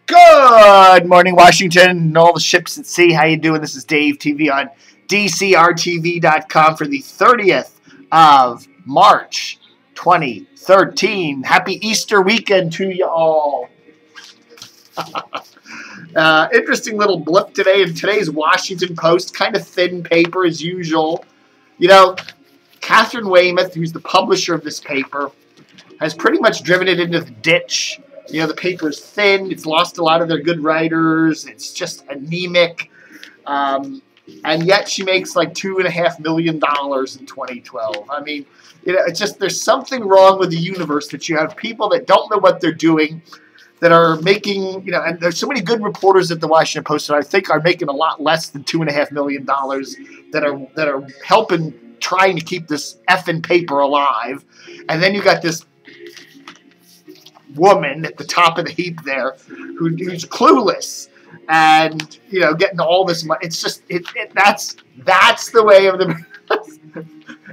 Good morning, Washington, and all the ships at sea. How you doing? This is Dave TV on DCRTV.com for the 30th of March, 2013. Happy Easter weekend to you all. Interesting little blip today in today's Washington Post. Kind of thin paper as usual. You know, Katharine Weymouth, who's the publisher of this paper, has pretty much driven it into the ditch. You know, the paper is thin. It's lost a lot of their good writers. It's just anemic. And yet she makes like $2.5 million in 2012. I mean, you know, it's just there's something wrong with the universe that you have people that don't know what they're doing, that are making, you know, and there's so many good reporters at the Washington Post that I think are making a lot less than $2.5 million that are helping trying to keep this effing paper alive. And then you got this woman at the top of the heap there who's clueless and, you know, getting all this money. It's just that's the way of the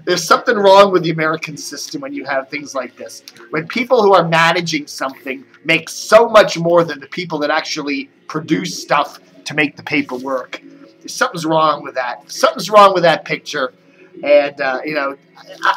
there's something wrong with the American system when you have things like this, when people who are managing something make so much more than the people that actually produce stuff to make the paper work. Something's wrong with that. Something's wrong with that picture. And you know,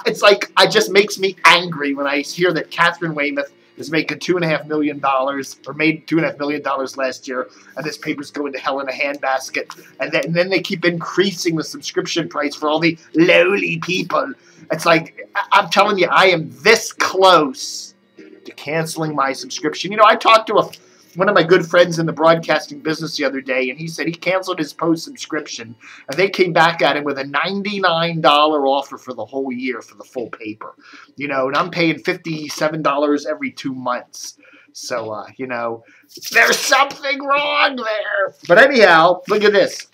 it's like, it just makes me angry when I hear that Katharine Weymouth is making $2.5 million, or made $2.5 million last year, and this paper's going to hell in a handbasket. And then they keep increasing the subscription price for all the lowly people. It's like, I'm telling you, I am this close to canceling my subscription. You know, I talked to one of my good friends in the broadcasting business the other day, and he said he canceled his Post subscription, and they came back at him with a $99 offer for the whole year for the full paper. You know, and I'm paying $57 every 2 months. So, you know, there's something wrong there. But anyhow, look at this.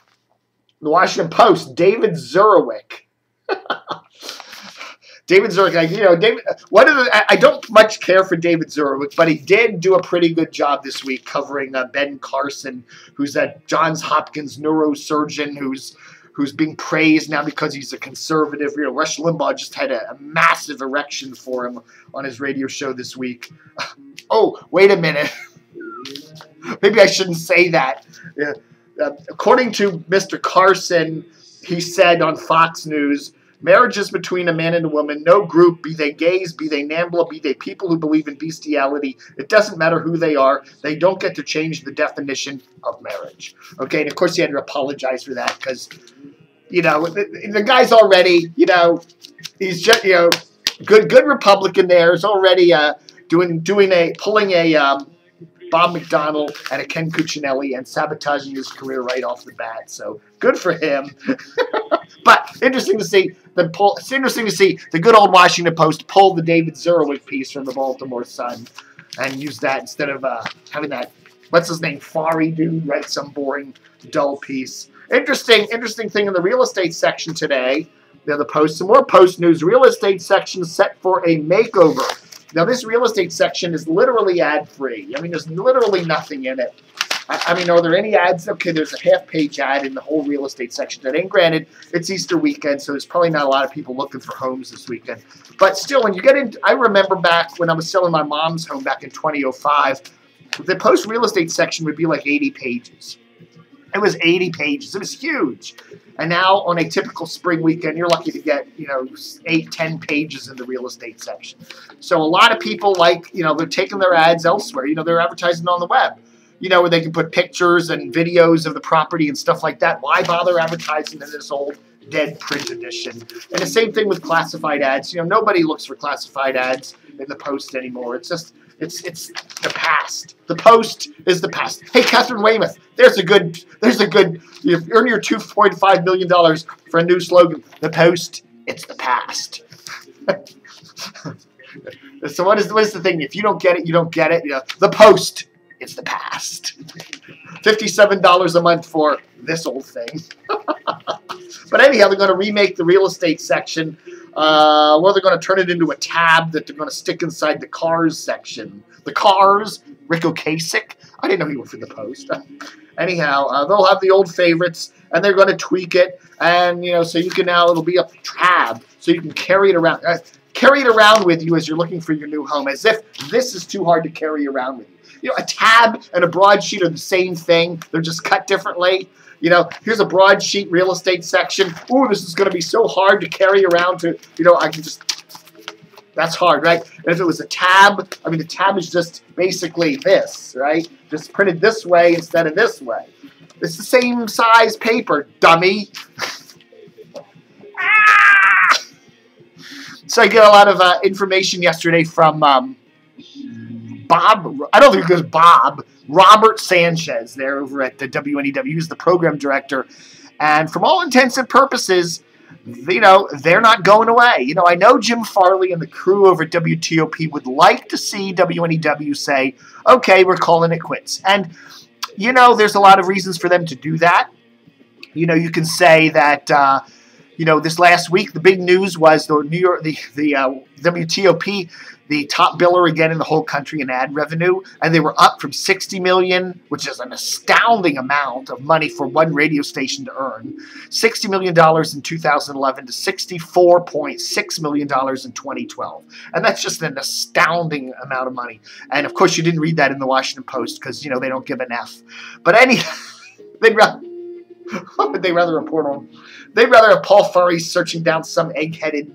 The Washington Post, David Zurawik. David Zurawik, you know, I don't much care for David Zurawik, but he did do a pretty good job this week covering Ben Carson, who's at Johns Hopkins neurosurgeon, who's being praised now because he's a conservative. You know, Rush Limbaugh just had a massive erection for him on his radio show this week. Oh, wait a minute. Maybe I shouldn't say that. According to Mr. Carson, he said on Fox News, marriage is between a man and a woman. No group, be they gays, be they NAMBLA, be they people who believe in bestiality. It doesn't matter who they are. They don't get to change the definition of marriage. Okay, and of course he had to apologize for that because, you know, the guy's already, you know, he's just, you know, good Republican there. Is already pulling a Bob McDonnell and a Ken Cuccinelli and sabotaging his career right off the bat. So good for him. But interesting to see it's interesting to see the good old Washington Post pull the David Zurawik piece from the Baltimore Sun and use that instead of having that, what's his name, Fari dude write some boring, dull piece. Interesting thing in the real estate section today. The Post, some more Post news. Real estate section set for a makeover. Now, this real estate section is literally ad-free. I mean, there's literally nothing in it. I mean, are there any ads? Okay, there's a half-page ad in the whole real estate section. And granted, it's Easter weekend, so there's probably not a lot of people looking for homes this weekend. But still, when you get into, I remember back when I was selling my mom's home back in 2005, the Post real estate section would be like 80 pages. It was 80 pages. It was huge. And now on a typical spring weekend, you're lucky to get, you know, 8, 10 pages in the real estate section. So a lot of people, like, you know, they're taking their ads elsewhere. You know, they're advertising on the web, you know, where they can put pictures and videos of the property and stuff like that. Why bother advertising in this old dead print edition? And the same thing with classified ads. You know, nobody looks for classified ads in the Post anymore. It's just, it's the past. The Post is the past. Hey, Katharine Weymouth, there's a good, you earn your $2.5 million for a new slogan. The Post, it's the past. So what is the thing? If you don't get it, you don't get it. You know, the Post, it's the past. $57 a month for this old thing. But anyhow, they're going to remake the real estate section. Or they're going to turn it into a tab that they're going to stick inside the cars section. The cars, Rick Ocasek. I didn't know he worked for the Post. Anyhow, they'll have the old favorites, and they're going to tweak it. And, you know, so you can now, it'll be a tab, so you can carry it around. Carry it around with you as you're looking for your new home, as if this is too hard to carry around with you. You know, a tab and a broadsheet are the same thing. They're just cut differently. You know, here's a broadsheet real estate section. Ooh, this is going to be so hard to carry around to, you know, I can just, that's hard, right? And if it was a tab, I mean, the tab is just basically this, right? Just printed this way instead of this way. It's the same size paper, dummy. So I get a lot of information yesterday from Bob, I don't think it was Bob, Robert Sanchez there over at the WNEW. He's the program director. And from all intents and purposes, you know, they're not going away. You know, I know Jim Farley and the crew over at WTOP would like to see WNEW say, okay, we're calling it quits. And, you know, there's a lot of reasons for them to do that. You know, you can say that, you know, this last week, the big news was the WTOP, the top biller again in the whole country in ad revenue, and they were up from $60 million, which is an astounding amount of money for one radio station to earn, $60 million in 2011 to $64.6 million in 2012. And that's just an astounding amount of money. And, of course, you didn't read that in the Washington Post because, you know, they don't give an F. But they'd rather report on. They'd rather have Paul Furry searching down some egg-headed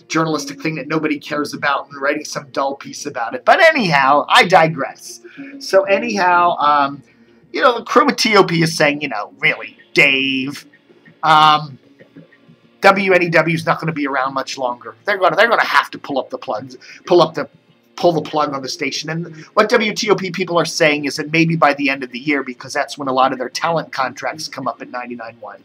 journalistic thing that nobody cares about and writing some dull piece about it. But anyhow, I digress. So anyhow, you know, the crew at TOP is saying, you know, really, Dave, WNEW is not going to be around much longer. They're going to have to pull the plug on the station. And what WTOP people are saying is that maybe by the end of the year, because that's when a lot of their talent contracts come up at 99.1.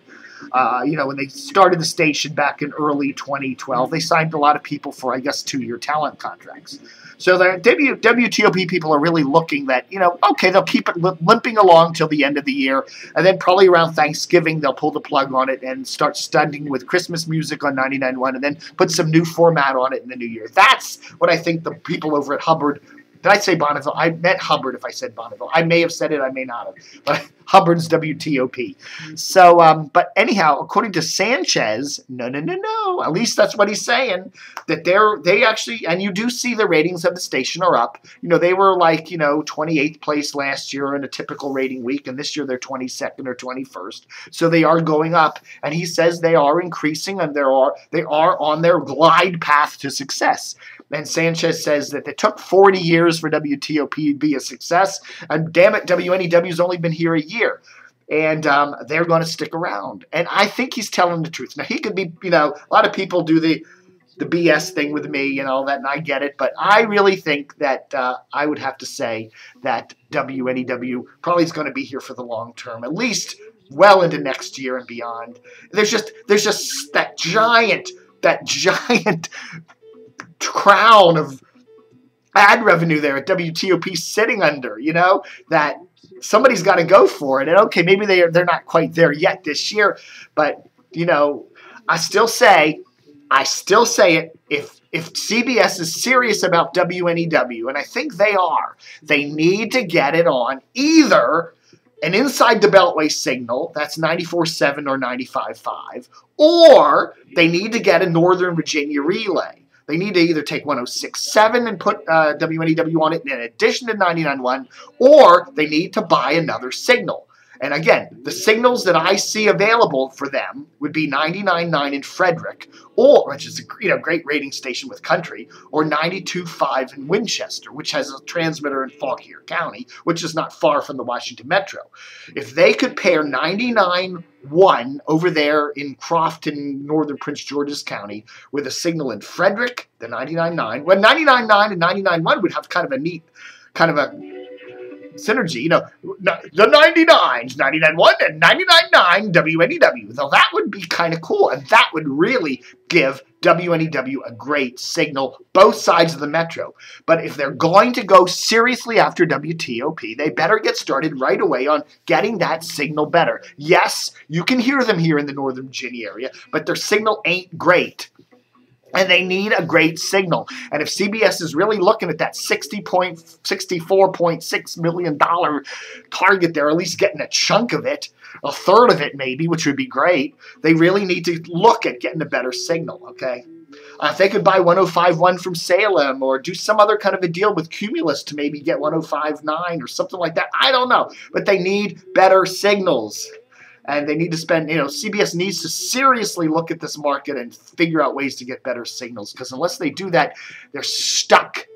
You know, when they started the station back in early 2012, they signed a lot of people for, I guess, 2-year talent contracts. So the WTOP people are really looking that, you know, okay, they'll keep it limping along till the end of the year, and then probably around Thanksgiving they'll pull the plug on it and start studying with Christmas music on 99.1 and then put some new format on it in the new year. That's what I think the people over at Hubbard, did I say Bonneville? I meant Hubbard if I said Bonneville. I may have said it, I may not have. But Hubbard's WTOP. So, but anyhow, according to Sanchez, no. At least that's what he's saying. That they actually, and you do see the ratings of the station are up. You know, they were like, you know, 28th place last year in a typical rating week, and this year they're 22nd or 21st. So they are going up, and he says they are increasing, and they are on their glide path to success. And Sanchez says that it took 40 years for WTOP to be a success, and damn it, WNEW's only been here a year. And they're going to stick around. And I think he's telling the truth. Now, he could be, you know, a lot of people do the BS thing with me and all that, and I get it. But I really think that I would have to say that WNEW probably is going to be here for the long term, at least well into next year and beyond. There's just that giant crown of ad revenue there at WTOP sitting under, you know, that somebody's got to go for it. And okay, maybe they're not quite there yet this year, but you know, I still say it, if CBS is serious about WNEW, and I think they are, they need to get it on either an inside the Beltway signal, that's 94.7 or 95.5, or they need to get a Northern Virginia relay. They need to either take 106.7 and put WNEW on it in addition to 99.1, or they need to buy another signal. And again, the signals that I see available for them would be 99.9 in Frederick, or which is a great rating station with country, or 92.5 in Winchester, which has a transmitter in Fauquier County, which is not far from the Washington Metro. If they could pair 99.1 over there in Crofton, northern Prince George's County, with a signal in Frederick, the 99.9, well, 99.9 and 99.1 would have kind of a neat, kind of a synergy, you know, the 99s, 99.1 and 99.9 WNEW. Though that would be kind of cool, and that would really give WNEW a great signal, both sides of the metro. But if they're going to go seriously after WTOP, they better get started right away on getting that signal better. Yes, you can hear them here in the Northern Virginia area, but their signal ain't great. And they need a great signal. And if CBS is really looking at that $64.6 million target there, at least getting a chunk of it, a third of it maybe, which would be great, they really need to look at getting a better signal, okay? If they could buy 105.1 from Salem or do some other kind of a deal with Cumulus to maybe get 105.9 or something like that. I don't know. But they need better signals. And they need to spend, CBS needs to seriously look at this market and figure out ways to get better signals. Because unless they do that, they're stuck.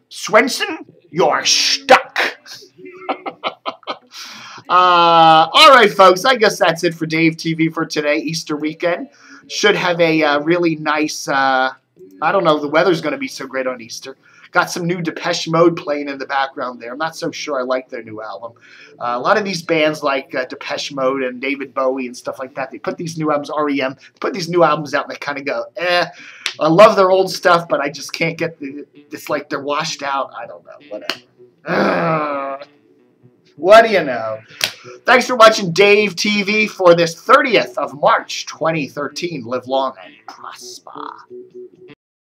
Swenson, you're stuck. All right, folks. I guess that's it for Dave TV for today. Easter weekend. Should have a really nice, I don't know, the weather's going to be so great on Easter. Got some new Depeche Mode playing in the background there. I'm not so sure I like their new album. A lot of these bands like Depeche Mode and David Bowie and stuff like that, they put these new albums, REM, put these new albums out and they kind of go, I love their old stuff, but I just can't get it's like they're washed out. I don't know, whatever. What do you know? Thanks for watching Dave TV for this 30th of March, 2013. Live long and prosper.